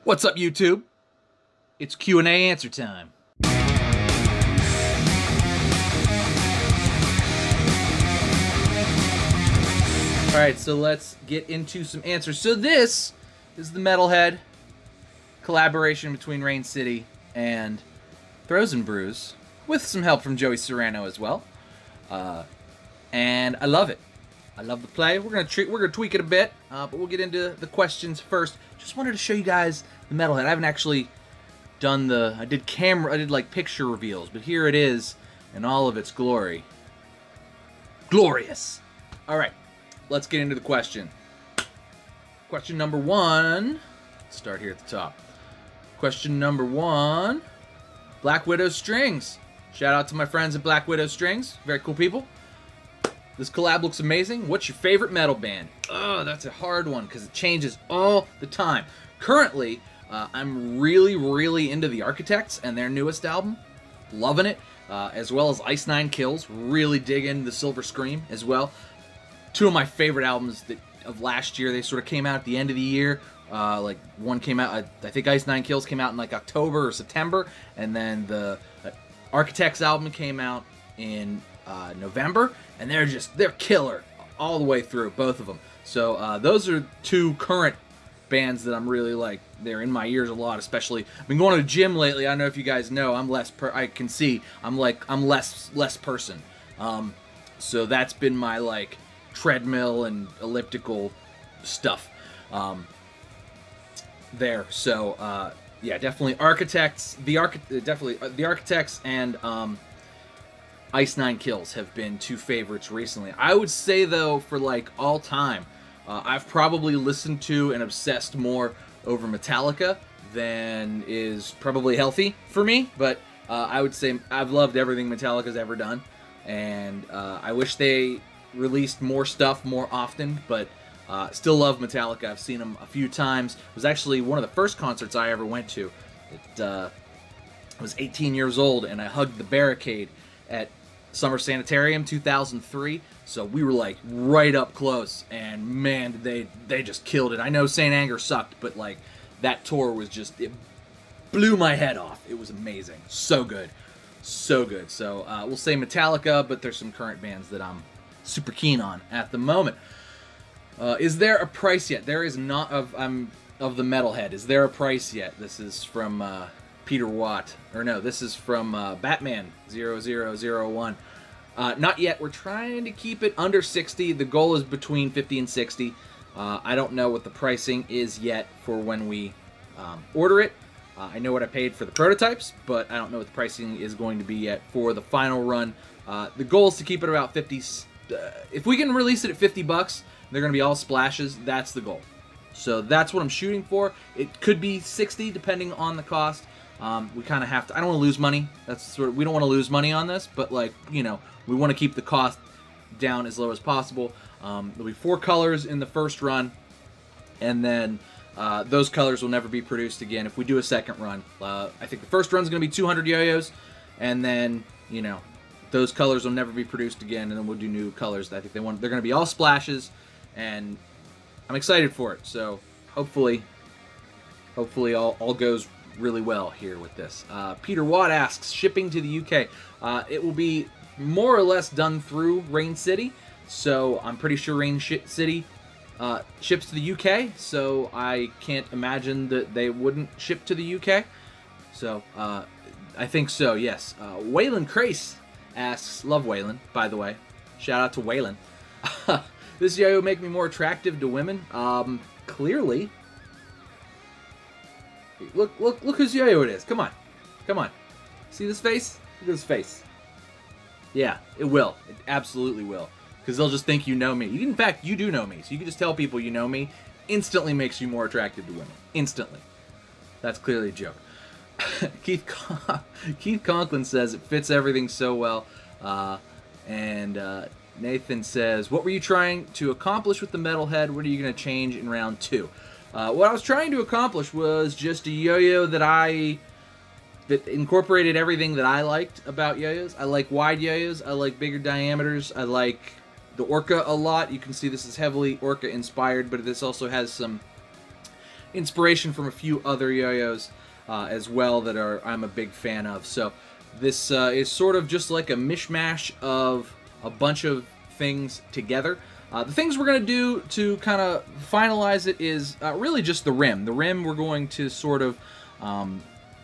What's up, YouTube? It's Q&A answer time. Alright, so let's get into some answers. So this is the Metalhead collaboration between Rain City and Brews, with some help from Joey Serrano as well. And I love it. I love the play. We're gonna tweak it a bit, but we'll get into the questions first. Just wanted to show you guys the Metalhead. I haven't actually done I did like picture reveals, but here it is in all of its glory. Glorious. All right, let's get into the question. Question number one. Let's start here at the top. Question number one. Black Widow Strings. Shout out to my friends at Black Widow Strings. Very cool people. This collab looks amazing. What's your favorite metal band? Oh, that's a hard one because it changes all the time. Currently, I'm really into the Architects and their newest album. Loving it. As well as Ice Nine Kills. Really digging the Silver Scream as well. Two of my favorite albums of last year. They sort of came out at the end of the year. Like one came out, I think Ice Nine Kills came out in like October or September. And then the Architects album came out in November, and they're killer all the way through, both of them. So those are two current bands that I'm really like. They're in my ears a lot, especially. I've been going to the gym lately. I don't know if you guys know. I can see I'm less person. So that's been my like treadmill and elliptical stuff there. So yeah, definitely Architects. Definitely the Architects and Ice Nine Kills have been two favorites recently. I would say, though, for like all time, I've probably listened to and obsessed more over Metallica than is probably healthy for me. But I would say I've loved everything Metallica's ever done. And I wish they released more stuff more often, but still love Metallica. I've seen them a few times. It was actually one of the first concerts I ever went to. I was 18 years old, and I hugged the barricade at Summer Sanitarium 2003, so we were like right up close, and man, they just killed it. I know Saint Anger sucked, but like that tour was just, it blew my head off. It was amazing. So good. So good. So we'll say Metallica, but there's some current bands that I'm super keen on at the moment. Is there a price yet? There is not of the Metalhead. Is there a price yet? This is from Peter Watt, or no, this is from Batman 0001. Not yet. We're trying to keep it under 60. The goal is between 50 and 60. I don't know what the pricing is yet for when we order it. I know what I paid for the prototypes, but I don't know what the pricing is going to be yet for the final run. The goal is to keep it about 50. If we can release it at 50 bucks, they're going to be all splashes. That's the goal. So that's what I'm shooting for. It could be 60 depending on the cost. We kind of have to. I don't want to lose money. We don't want to lose money on this, but like, you know, we want to keep the cost down as low as possible. There'll be 4 colors in the first run, and then those colors will never be produced again if we do a second run. I think the first run is going to be 200 yo-yos, and then, you know, those colors will never be produced again, and then we'll do new colors. I think they're going to be all splashes, and I'm excited for it. So hopefully all goes really well here with this. Peter Watt asks, shipping to the UK. It will be more or less done through Rain City, so I'm pretty sure Rain City ships to the UK, so I can't imagine that they wouldn't ship to the UK. So I think so, yes. Waylon Crace asks, love Waylon, by the way. Shout out to Waylon. This yo-yo make me more attractive to women? Clearly. Look whose yo-yo it is. Come on. Come on. See this face? Look at this face. Yeah, it will. It absolutely will. Because they'll just think you know me. In fact, you do know me. So you can just tell people you know me. Instantly makes you more attractive to women. Instantly. That's clearly a joke. Keith Conklin says it fits everything so well. Nathan says, what were you trying to accomplish with the Metalhead? What are you going to change in round 2? What I was trying to accomplish was just a yo-yo that incorporated everything that I liked about yo-yos. I like wide yo-yos. I like bigger diameters. I like the Orca a lot. You can see this is heavily Orca inspired, but this also has some inspiration from a few other yo-yos as well that I'm a big fan of. So this is sort of just like a mishmash of a bunch of things together. The things we're going to do to kind of finalize it is really just the rim. The rim we're going to sort of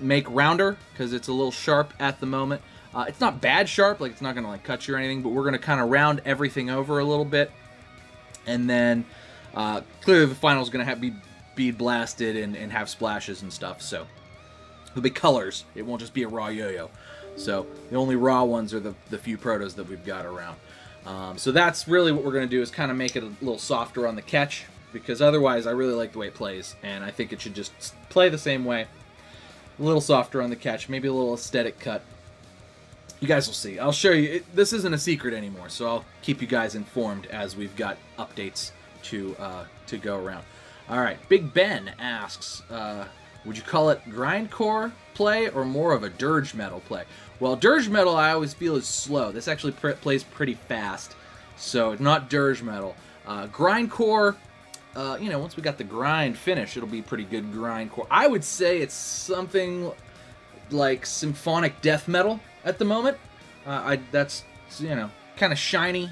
make rounder because it's a little sharp at the moment. It's not bad sharp, like it's not going to like cut you or anything, but we're going to kind of round everything over a little bit. And then clearly the final is going to be bead blasted and have splashes and stuff. So there'll be colors. It won't just be a raw yo-yo. So the only raw ones are the few protos that we've got around. So that's really what we're going to do, is kind of make it a little softer on the catch, because otherwise I really like the way it plays, and I think it should just play the same way. A little softer on the catch, maybe a little aesthetic cut. You guys will see. I'll show you. This isn't a secret anymore, so I'll keep you guys informed as we've got updates to go around. All right, Big Ben asks, would you call it grindcore play or more of a dirge metal play? Well, dirge metal I always feel is slow. This actually plays pretty fast, so not dirge metal. Grindcore, you know, once we got the grind finished, it'll be pretty good grindcore. I would say it's something like symphonic death metal at the moment. That's, you know, kind of shiny.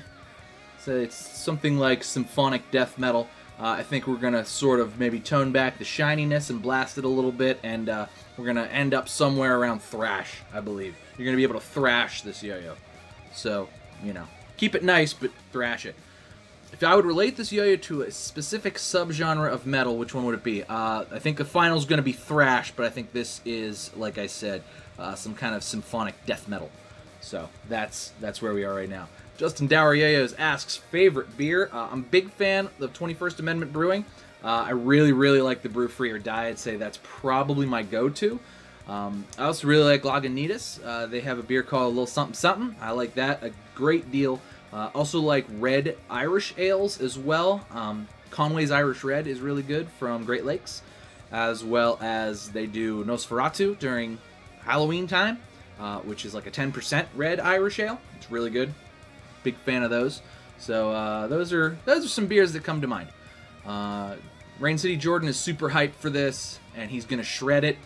So it's something like symphonic death metal. I think we're going to sort of maybe tone back the shininess and blast it a little bit, and we're going to end up somewhere around thrash, I believe. You're going to be able to thrash this yo-yo. So, you know, keep it nice, but thrash it. If I would relate this yo-yo to a specific subgenre of metal, which one would it be? I think the final's going to be thrash, but I think this is, like I said, some kind of symphonic death metal. So that's where we are right now. Justin Dower Yo-Yos asks, favorite beer? I'm a big fan of 21st Amendment Brewing. I really, really like the Brew Free or Die. I'd say that's probably my go-to. I also really like Lagunitas. They have a beer called a Little Something Something. I like that a great deal. Also like red Irish ales as well. Conway's Irish Red is really good from Great Lakes, as well as they do Nosferatu during Halloween time, which is like a 10% red Irish ale. It's really good. Big fan of those. So those are some beers that come to mind. Rain City Jordan is super hyped for this, and he's gonna shred it.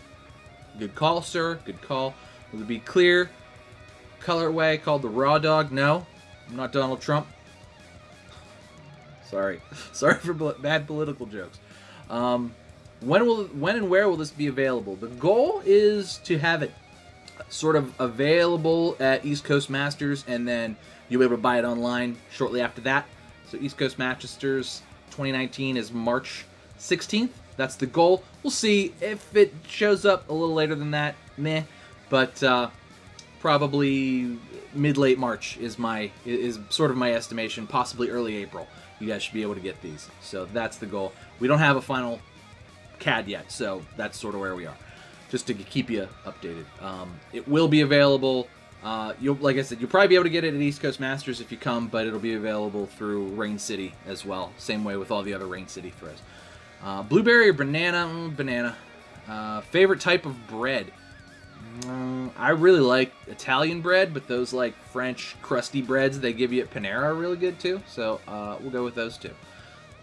Good call, sir. Good call. Will it be clear colorway called the Raw Dog? No, I'm not Donald Trump. Sorry for bad political jokes. When and where will this be available? The goal is to have it sort of available at East Coast Masters, and then you'll be able to buy it online shortly after that. So East Coast Masters 2019 is March 16th. That's the goal. We'll see if it shows up a little later than that. Meh. But probably mid-late March is sort of my estimation. Possibly early April. You guys should be able to get these. So that's the goal. We don't have a final CAD yet, so that's sort of where we are. Just to keep you updated. It will be available. Like I said, you'll probably be able to get it at East Coast Masters if you come, but it'll be available through Rain City as well. Same way with all the other Rain City throws. Blueberry or banana? Banana. Favorite type of bread? I really like Italian bread, but those like French crusty breads they give you at Panera are really good too. So we'll go with those two.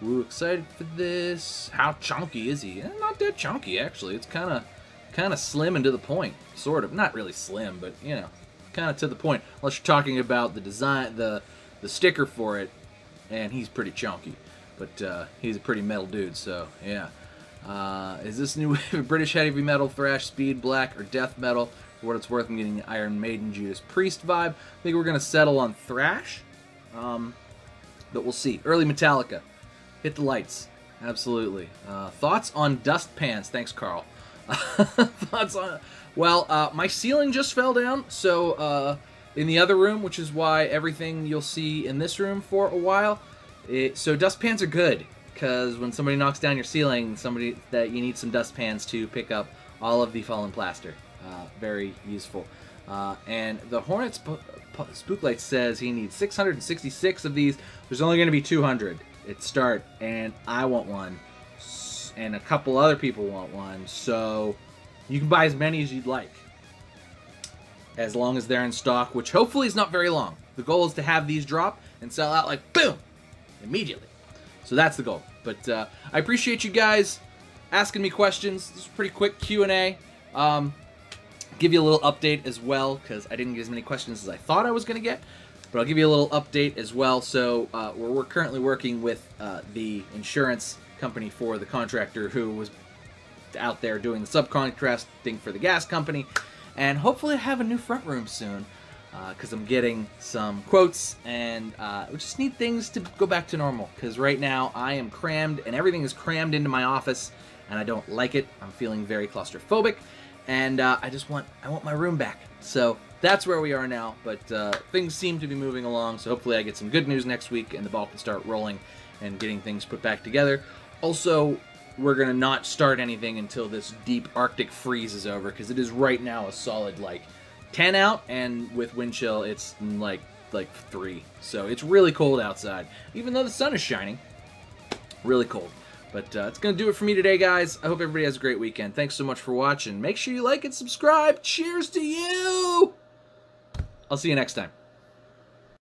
Woo, excited for this. How chunky is he? Not that chunky, actually. It's kind of slim and to the point, sort of. Not really slim, but you know, kind of to the point. Unless you're talking about the design, the sticker for it, and he's pretty chunky. But he's a pretty metal dude, so yeah. Is this new British heavy metal, thrash, speed, black, or death metal? For what it's worth, I'm getting an Iron Maiden, Judas Priest vibe. I think we're gonna settle on thrash, but we'll see. Early Metallica, hit the lights, absolutely. Thoughts on dust pans? Thanks, Carl. Thoughts on? Well, my ceiling just fell down, so in the other room, which is why everything you'll see in this room for a while. So dust pans are good, because when somebody knocks down your ceiling, you need some dust pans to pick up all of the fallen plaster. Very useful. And the Hornets Spooklight says he needs 666 of these. There's only going to be 200 at start, and I want one, and a couple other people want one. So you can buy as many as you'd like, as long as they're in stock, which hopefully is not very long. The goal is to have these drop and sell out like boom, immediately. So that's the goal. But I appreciate you guys asking me questions. This is a pretty quick Q&A. Give you a little update as well, because I didn't get as many questions as I thought I was going to get. But I'll give you a little update as well. So we're currently working with the insurance company for the contractor who was out there doing the subcontracting for the gas company. And hopefully I have a new front room soon, because I'm getting some quotes, and we just need things to go back to normal, because right now I am crammed, and everything is crammed into my office, and I don't like it. I'm feeling very claustrophobic, and I want my room back. So that's where we are now, but things seem to be moving along, so hopefully I get some good news next week, and the ball can start rolling and getting things put back together. Also, we're going to not start anything until this deep Arctic freeze is over, because it is right now a solid, like, 10 out, and with wind chill, it's like 3. So it's really cold outside, even though the sun is shining. Really cold. But it's going to do it for me today, guys. I hope everybody has a great weekend. Thanks so much for watching. Make sure you like and subscribe. Cheers to you! I'll see you next time.